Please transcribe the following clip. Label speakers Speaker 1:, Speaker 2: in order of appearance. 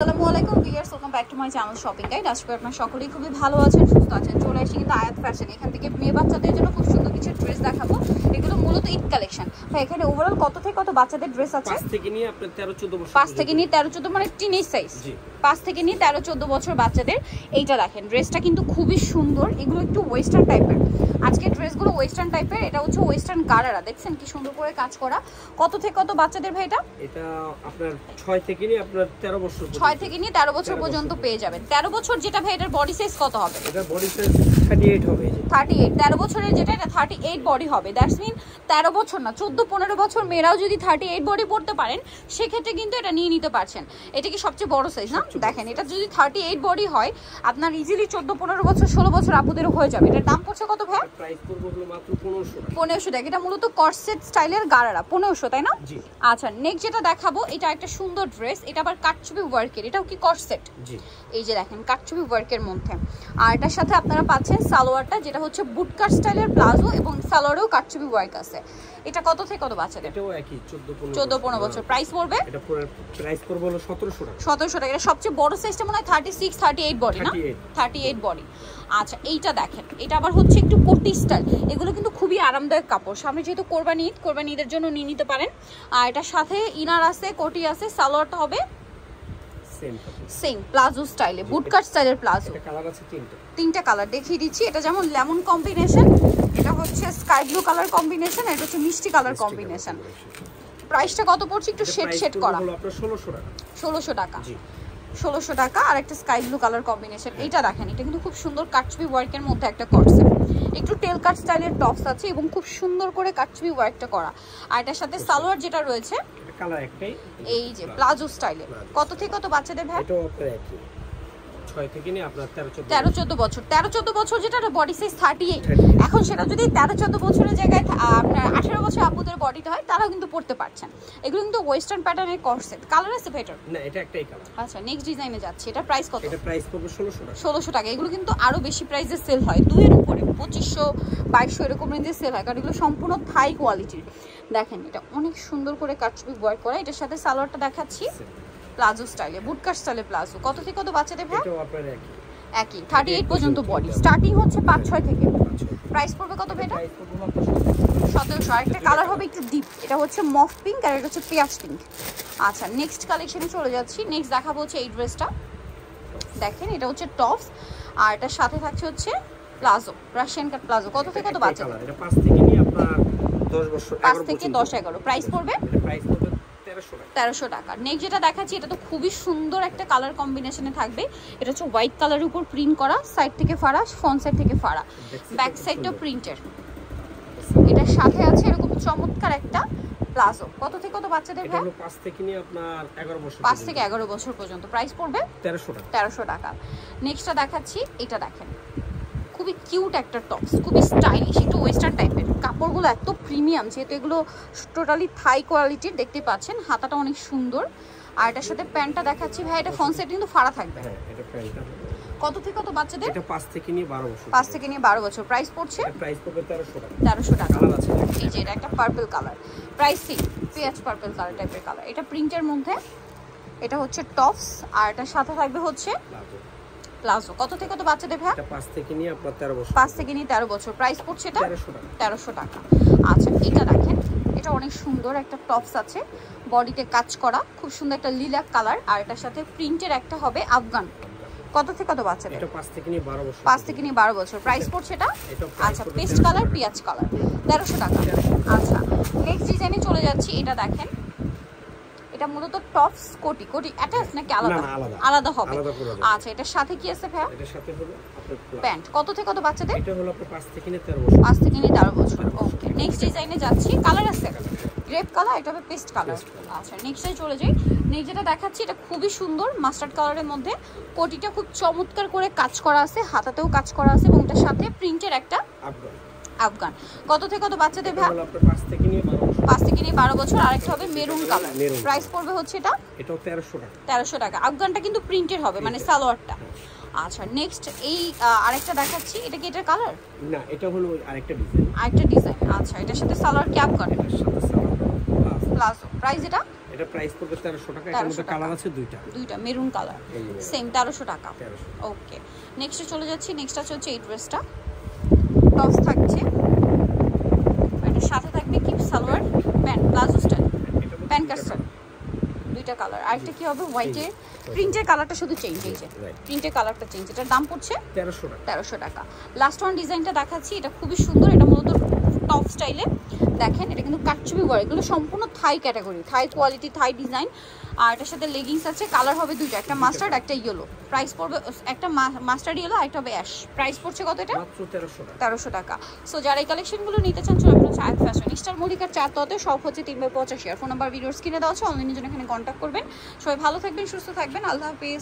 Speaker 1: আসসালামু আলাইকুম viewers, welcome back to my channel shopping guide. আজকে আপনারা সকলেই খুবই ভালো আছেন, সুস্থ আছেন। চলে আসি কিন্তু আয়াত ফ্যাশন। এখান থেকে মেয়ে বাচ্চাদের জন্য খুব সুন্দর কিছু ড্রেস দেখাবো। এগুলো মূলত ঈদ কালেকশন। ভাই এখানে ওভারঅল কত থেকে কত বাচ্চাদের ড্রেস আছে?
Speaker 2: 5 থেকে নিয়ে আপনার 13-14 বছর।
Speaker 1: 5 থেকে নিয়ে 13-14 মানে টিনেজ সাইজ।
Speaker 2: জি।
Speaker 1: 5 থেকে নিয়ে 13-14 বছর বাচ্চাদের। এইটা দেখেন, ড্রেসটা কিন্তু খুবই সুন্দর। এগুলো একটু ওয়েস্টার্ন টাইপের। আজকে ড্রেসগুলো ওয়েস্টার্ন টাইপের। এটা হচ্ছে ওয়েস্টার্ন গারারা, দেখছেন কি সুন্দর করে কাজ করা। কত থেকে কত বাচ্চাদের ভাই এটা?
Speaker 2: এটা আপনার 6 থেকে নিয়ে আপনার 13 বছর পর্যন্ত।
Speaker 1: 6 থেকে নিয়ে 13 বছর পর্যন্ত পেয়ে যাবেন। 13 বছর যেটা ভাই, এটার বডি সাইজ কত হবে?
Speaker 2: এটা বডি সাইজ 38 হবে।
Speaker 1: 38। 13 বছরের যেটা, এটা 38 বডি হবে। দ্যাটস মিন 13 বছর না, 14-15 বছর মেয়েরাও যদি 38 বডি পড়তে পারেন, সেক্ষেত্রে কিন্তু এটা নিয়ে নিতে পারছেন। এটা কি সবচেয়ে বড় সাইজ না? দেখেন, এটা যদি 38 বডি হয়, আপনার ইজিলি 14-15 বছর 16 বছর আপুদেরও হয়ে যাবে। এটার দাম পড়ছে কত ভাই?
Speaker 2: প্রাইস পড়বে হলো মাত্র 1500 টাকা।
Speaker 1: 1500 টাকা। এটা মূলত কর্সেট স্টাইলের গারারা। 1500, তাই না?
Speaker 2: জি।
Speaker 1: আচ্ছা, নেক্সট যেটা দেখাবো, এটা একটা সুন্দর ড্রেস। এটা আবার কাটচুপি ওয়ার্কের। এটাও কি কর্সেট?
Speaker 2: জি।
Speaker 1: এই যে দেখেন, কাটচুপি ওয়ার্কের মধ্যে। আর এটার সাথে আপনারা পাচ্ছেন সালোয়ারটা, যেটা হচ্ছে বুটকাট স্টাইলের প্লাজো, এবং সালোয়ারেও কাটচুপি ওয়ার্ক আছে। এটা কত থেকে কত বাচ্চাদের?
Speaker 2: এটাও একই
Speaker 1: 14-15 বছর। প্রাইস পড়বে?
Speaker 2: এটা পুরো প্রাইস পড়বে হলো 1700 টাকা।
Speaker 1: 1700 টাকা। এটা সবচেয়ে বড় সাইজটা মনে হয় 36-38 বডি না? 38 বডি। আচ্ছা, এইটা দেখেন, এটা আবার হচ্ছে একটু কোটি স্টাইল। এগুলো কিন্তু খুবই আরামদায়ক কাপড়। সামনে যেহেতু কোরবানি ঈদের জন্য নিয়ে নিতে পারেন। আর এটার সাথে ইনার আছে, কোটি আছে, সালোয়ারটা হবে সেম প্লাজো স্টাইলে, বুটকাট স্টাইলের প্লাজো।
Speaker 2: এটা কালার আছে
Speaker 1: তিনটা কালার দেখিয়ে দিচ্ছি। এটা যেমন লেমন কম্বিনেশন, এটা হচ্ছে স্কাই ব্লু কালার কম্বিনেশন, এটা হচ্ছে মিষ্টি কালার কম্বিনেশন। প্রাইসটা কত পড়ছে? একটু শেড করা।
Speaker 2: হলো আপনার 1600 টাকা।
Speaker 1: 1600 টাকা।
Speaker 2: জি।
Speaker 1: 1600 টাকা। আর একটা স্কাই ব্লু কালার কম্বিনেশন। এইটা দেখেন, এটা কিন্তু খুব সুন্দর কাটচুপি ওয়ার্কের মধ্যে একটা করছে। একটু টেল কাট স্টাইলের টপস আছে এবং খুব সুন্দর করে কাটচুপি ওয়ার্কটা করা। আর এটার সাথে সালোয়ার যেটা রয়েছে,
Speaker 2: কালার একটাই,
Speaker 1: এই যে প্লাজো স্টাইলে। কত থেকে কত বাচ্চাদের ভাই?
Speaker 2: এটাও আপনার একই 6 থেকে নিয়ে আপনার
Speaker 1: 13-14 বছর। 13-14 বছর যেটা, বডি সাইজ 38। এখন সেটা যদি 13-14 বছরের জায়গায় আপনার 18 বছর আপুদের বডিটা হয়, তারাও কিন্তু পড়তে পারছেন। এগুলো কিন্তু ওয়েস্টার্ন প্যাটার্নের কর্সেট। কালার আছে বেটার
Speaker 2: না, এটা একটাই কালার।
Speaker 1: আচ্ছা, নেক্সট ডিজাইনে যাচ্ছে। এটা প্রাইস কত?
Speaker 2: এটা প্রাইস পড়বে 1600 টাকা।
Speaker 1: 1600 টাকা। এগুলো কিন্তু আরো বেশি প্রাইসে সেল হয়, 2 এর উপরে 2500-2200 এরকম রেঞ্জে সেল হয়, কারণ এগুলো সম্পূর্ণ থাই কোয়ালিটির। দেখেন, এটা অনেক সুন্দর করে কাটচুপি ওয়ার্ক করা। এটার সাথে সালোয়ারটা দেখাচ্ছি প্লাজো স্টাইলে, বুটকাট স্টাইলে প্লাজো। কত থেকে কত বাচ্চাদের ভাই?
Speaker 2: এটাও আপনার
Speaker 1: একই 38 পর্যন্ত বডি। স্টার্টিং হচ্ছে 5-6 থেকে। প্রাইস পড়বে কত ভাই? এটা 1700। আরেকটা কালার হবে একটু ডিপ, এটা হচ্ছে মফ পিঙ্ক, আর এটা হচ্ছে পেঁয়াজ পিঙ্ক। আচ্ছা, নেক্সট কালেকশনে চলে যাচ্ছি। নেক্সট দেখাবো হচ্ছে এই ড্রেসটা। দেখেন, এটা হচ্ছে টপস, আর এটার সাথে থাকছে হচ্ছে প্লাজো, রাশিয়ান কাট প্লাজো। কত থেকে কত বাচ্চাদের?
Speaker 2: এটা 5 থেকে নিয়ে আপনার 10 বছর,
Speaker 1: 5 থেকে 10-11। প্রাইস পড়বে?
Speaker 2: এটা প্রাইস পড়বে
Speaker 1: 1300 টাকা। নেক্সট যেটা দেখাচ্ছি, এটা তো খুবই সুন্দর একটা কালার কম্বিনেশনে থাকবে। এটা হচ্ছে হোয়াইট কালারের উপর প্রিন্ট করা, সাইড থেকে ফাড়া, ফ্রন্ট সাইড থেকে ফাড়া, ব্যাক সাইডটাও প্রিন্টের। এটার সাথে আছে এরকম চমৎকার একটা প্লাজো। কত থেকে কত বাচ্চাদের ভাই?
Speaker 2: এটা 5 থেকে নিয়ে আপনার 11 বছর,
Speaker 1: 5 থেকে 11 বছর পর্যন্ত। প্রাইস পড়বে
Speaker 2: 1300 টাকা।
Speaker 1: 1300 টাকা। নেক্সটটা দেখাচ্ছি, এটা দেখেন, খুবই কিউট একটা টপস, খুবই স্টাইলিশ, একটু ওয়েস্টার্ন টাইপের। কাপড়গুলো এত প্রিমিয়াম, যেহেতু এগুলো টোটালি থাই কোয়ালিটির, দেখতে পাচ্ছেন হাতাটা অনেক সুন্দর। আর এটার সাথে প্যান্টটা দেখাচ্ছি ভাই, এটা ফ্রন্ট সাইড কিন্তু ফাড়া থাকবে।
Speaker 2: হ্যাঁ, এটা প্যান্টটা
Speaker 1: কত থেকে কত বাচ্চাদের?
Speaker 2: এটা 5 থেকে নিয়ে 12 বছর।
Speaker 1: 5 থেকে নিয়ে 12 বছর। প্রাইস পড়ছে?
Speaker 2: প্রাইস পড়বে 1300 টাকা।
Speaker 1: 1300 টাকা।
Speaker 2: কালার আছে,
Speaker 1: এই যে এটা একটা পার্পল কালার, প্রাইস সেম, পেঁয়াজ পার্পল কালার টাইপের কালার। এটা প্রিন্টের মধ্যে, এটা হচ্ছে টপস, আর এটার সাথে থাকবে হচ্ছে প্লাজো। কত থেকে কত বাচ্চাদের ভাই?
Speaker 2: এটা 5 থেকে নিয়ে আপনার 13 বছর।
Speaker 1: 5 থেকে নিয়ে 13 বছর। প্রাইস পড়ছে এটা
Speaker 2: 1300 টাকা।
Speaker 1: 1300 টাকা। আচ্ছা, এটা দেখেন, এটা অনেক সুন্দর একটা টপস আছে, বডিতে কাজ করা, খুব সুন্দর একটা লিলাক কালার, আর এটার সাথে প্রিন্টের একটা হবে আফগান। কত থেকে কত বাচ্চাদের?
Speaker 2: এটা 5 থেকে নিয়ে 12 বছর।
Speaker 1: 5 থেকে নিয়ে 12 বছর। প্রাইস পড়ছে এটা? আচ্ছা, পেস্ট কালার, পেঁয়াজ কালার, 1300 টাকা। আচ্ছা, নেক্সট ডিজাইনে চলে যাচ্ছি। এটা দেখেন, এটা মূলত টপস কোটি অ্যাটাচ নাকি আলাদা? আলাদা হবে। আচ্ছা, এটার সাথে কি আছে ভাই?
Speaker 2: এটার সাথে হলো আপনার
Speaker 1: প্যান্ট। কত থেকে কত বাচ্চাদের?
Speaker 2: এটা হলো আপনার 5 থেকে নিয়ে 13 বছর।
Speaker 1: 5 থেকে নিয়ে 13 বছর। ওকে, নেক্সট ডিজাইনে যাচ্ছি। কালার আছে গ্রেপ কালার, এটা হবে পেস্ট কালার। আচ্ছা, নেক্সটে চলে যাই। নেক্সট যেটা দেখাচ্ছি, এটা খুবই সুন্দর মাস্টার্ড কালারের মধ্যে, কোটিটা খুব চমৎকার করে কাজ করা আছে, হাতাতেও কাজ করা আছে, এবং এটার সাথে প্রিন্টের একটা আফগান। কত থেকে কত বাচ্চাদের ভাই?
Speaker 2: 5 থেকে নিয়ে 12 বছর।
Speaker 1: 5 থেকে নিয়ে 12 বছর। আরেকটা হবে মেরুন কালার। প্রাইস পড়বে হচ্ছে এটা?
Speaker 2: এটাও 1300 টাকা।
Speaker 1: 1300 টাকা। আফগানটা কিন্তু প্রিন্টের হবে, মানে সালোয়ারটা। আচ্ছা, নেক্সট এই আরেকটা দেখাচ্ছি। এটা কি এটার কালার?
Speaker 2: না, এটা হলো আরেকটা ডিজাইন।
Speaker 1: আরেকটা ডিজাইন। আচ্ছা, এটার সাথে সালোয়ার কি আফগান?
Speaker 2: এটার সাথে সালোয়ার
Speaker 1: প্লাজো। প্রাইস এটা?
Speaker 2: এটা প্রাইস পড়বে 1300 টাকা। এর মধ্যে কালার আছে দুইটা
Speaker 1: মেরুন কালার, সেম 1300 টাকা। ওকে, নেক্সটে চলে যাচ্ছি। নেক্সট আছে হচ্ছে এই ড্রেসটা, টপস থাকছে, এটার সাথে থাকবে কি salwar pant, palazzo style, pant custard, দুইটা কালার। আরেকটা কি হবে হোয়াইটের, প্রিন্টের কালারটা শুধু চেঞ্জ হয়েছে, প্রিন্টের কালারটা চেঞ্জ। এটার দাম পড়ছে 1300 টাকা। লাস্ট ওয়ান ডিজাইনটা দেখাচ্ছি, এটা খুবই সুন্দর, এটা মূলত টপ স্টাইলে। দেখেন এটা কিন্তু কাটচুপি ওয়ার্ক, এগুলো সম্পূর্ণ থাই ক্যাটাগরি, থাই কোয়ালিটি, থাই ডিজাইন। আর এটার সাথে লেগিংস আছে, কালার হবে দুইটা, একটা মাস্টার্ড একটা ইয়েলো। প্রাইস পড়বে একটা মাস্টার্ড ইয়েলো, একটা হবে অ্যাশ। প্রাইস পড়ছে কত এটা?
Speaker 2: মাত্র
Speaker 1: 1300 টাকা। সো যারা এই কালেকশনগুলো নিতে চান চলে আপনারা চাঁদ ফ্যাশন, স্টার মল্লিকার 4 ততে, সব হচ্ছে 3/85। আর ফোন নাম্বার ভিডিওর স্ক্রিনে দেওয়া আছে, অনলাইনের জন্য এখানে কন্ট্যাক্ট করবেন। সবাই ভালো থাকবেন, সুস্থ থাকবেন, আল্লাহ হাফেজ।